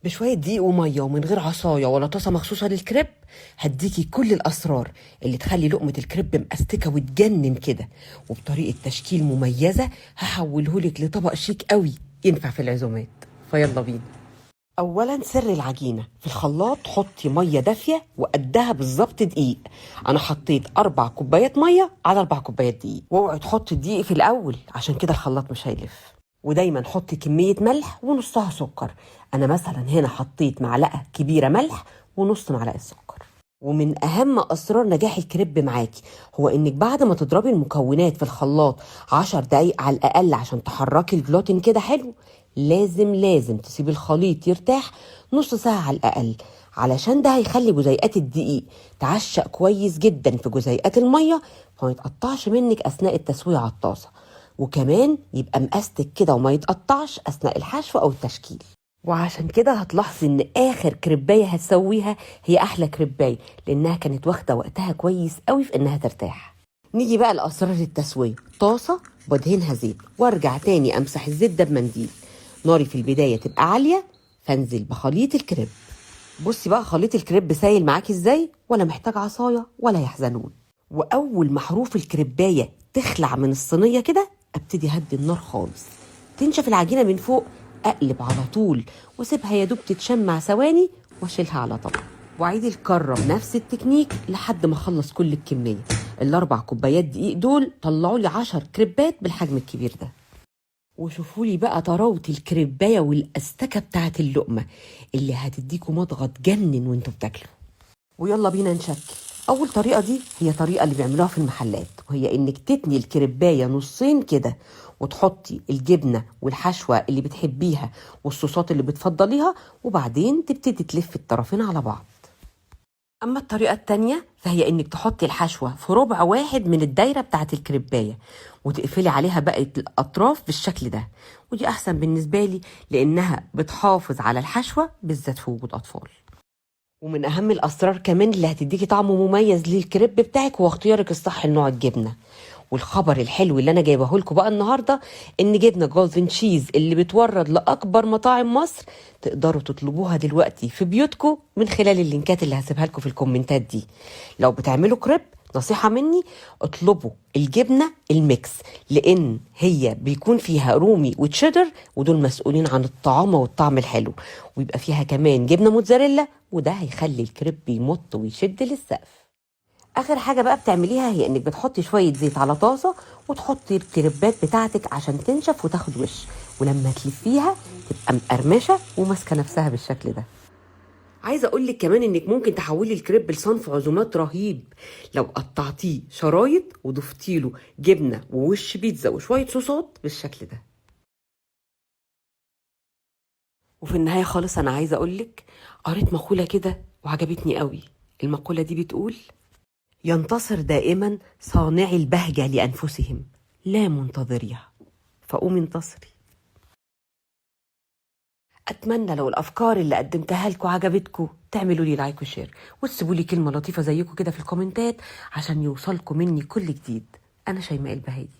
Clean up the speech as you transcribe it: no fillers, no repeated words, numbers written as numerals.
بشوية دقيق ومية ومن غير عصاية ولا طاسة مخصوصة للكريب هديكي كل الأسرار اللي تخلي لقمة الكريب مأستكة وتجنن كده، وبطريقة تشكيل مميزة هحولهولك لطبق شيك قوي ينفع في العزومات. فيلا بينا. اولا سر العجينه في الخلاط، حطي ميه دافيه وقدها بالظبط دقيق. انا حطيت 4 كوبايات ميه على 4 كوبايات دقيق، واوعي تحطي الدقيق في الاول عشان كده الخلاط مش هيلف. ودايما حطي كميه ملح ونصها سكر. انا مثلا هنا حطيت معلقه كبيره ملح ونص معلقه سكر. ومن اهم اسرار نجاح الكريب معاكي هو انك بعد ما تضربي المكونات في الخلاط 10 دقايق على الاقل عشان تحركي الجلوتين كده حلو، لازم تسيبي الخليط يرتاح نص ساعة على الاقل، علشان ده هيخلي جزيئات الدقيق تعشق كويس جدا في جزيئات المية فما يتقطعش منك اثناء التسوية على الطاسة، وكمان يبقى مقستك كده وما يتقطعش اثناء الحشو او التشكيل. وعشان كده هتلاحظي ان اخر كريبايه هتسويها هي احلى كريبايه، لانها كانت واخده وقتها كويس قوي في انها ترتاح. نيجي بقى لاسرار التسويه. طاسه بدهنها زيت وارجع تاني امسح الزيت ده بمنديل. ناري في البدايه تبقى عاليه، فانزل بخليط الكريب. بصي بقى خليط الكريب سايل معاكي ازاي، ولا محتاج عصايه ولا يحزنون. واول ما حروف الكريبايه تخلع من الصينيه كده ابتدي اهدي النار خالص. تنشف العجينه من فوق اقلب على طول واسيبها يا دوب تتشمع ثواني واشيلها على طبق، واعيد الكره بنفس التكنيك لحد ما اخلص كل الكميه. ال4 كوبايات دقيق دول طلعوا لي 10 كريبات بالحجم الكبير ده. وشوفوا لي بقى طراوه الكريبايه والاستكه بتاعه اللقمه اللي هتديكوا مضغه تجنن وانتوا بتاكلوا. ويلا بينا نشكل. اول طريقه دي هي طريقه اللي بيعملوها في المحلات، وهي انك تتني الكريبايه نصين كده وتحطي الجبنه والحشوه اللي بتحبيها والصوصات اللي بتفضليها، وبعدين تبتدي تلفي الطرفين على بعض. اما الطريقه التانية فهي انك تحطي الحشوه في ربع واحد من الدايره بتاعه الكريبايه وتقفلي عليها بقيه الاطراف بالشكل ده، ودي احسن بالنسبه لي لانها بتحافظ على الحشوه بالذات في وجود اطفال. ومن اهم الاسرار كمان اللي هتديكي طعم مميز للكريب بتاعك هو اختيارك الصح لنوع الجبنه. والخبر الحلو اللي انا جايبه لكم بقى النهارده ان جبنه جولدن تشيز اللي بتورد لاكبر مطاعم مصر تقدروا تطلبوها دلوقتي في بيوتكم من خلال اللينكات اللي هسيبها لكم في الكومنتات دي. لو بتعملوا كريب نصيحة مني اطلبوا الجبنة الميكس، لان هي بيكون فيها رومي وتشيدر ودول مسؤولين عن الطعامة والطعم الحلو، ويبقى فيها كمان جبنة موتزاريلا وده هيخلي الكريب يمط ويشد للسقف. اخر حاجة بقى بتعمليها هي انك بتحطي شوية زيت على طاسة وتحطي الكريبات بتاعتك عشان تنشف وتاخد وش، ولما تلفيها تبقى مقرمشة وماسكة نفسها بالشكل ده. عايزه اقول لك كمان انك ممكن تحولي الكريب لصنف عزومات رهيب لو قطعتيه شرايط وضفتي له جبنه ووش بيتزا وشويه صوصات بالشكل ده. وفي النهايه خالص انا عايزه اقول لك قريت مقوله كده وعجبتني قوي. المقوله دي بتقول: ينتصر دائما صانعي البهجه لانفسهم لا منتظريها، فقومي انتصري. اتمنى لو الافكار اللي قدمتها لكم عجبتكم تعملوا لي لايك وشير وتسيبوا لي كلمه لطيفه زيكم كده في الكومنتات عشان يوصلكم مني كل جديد. انا شيماء البهادي.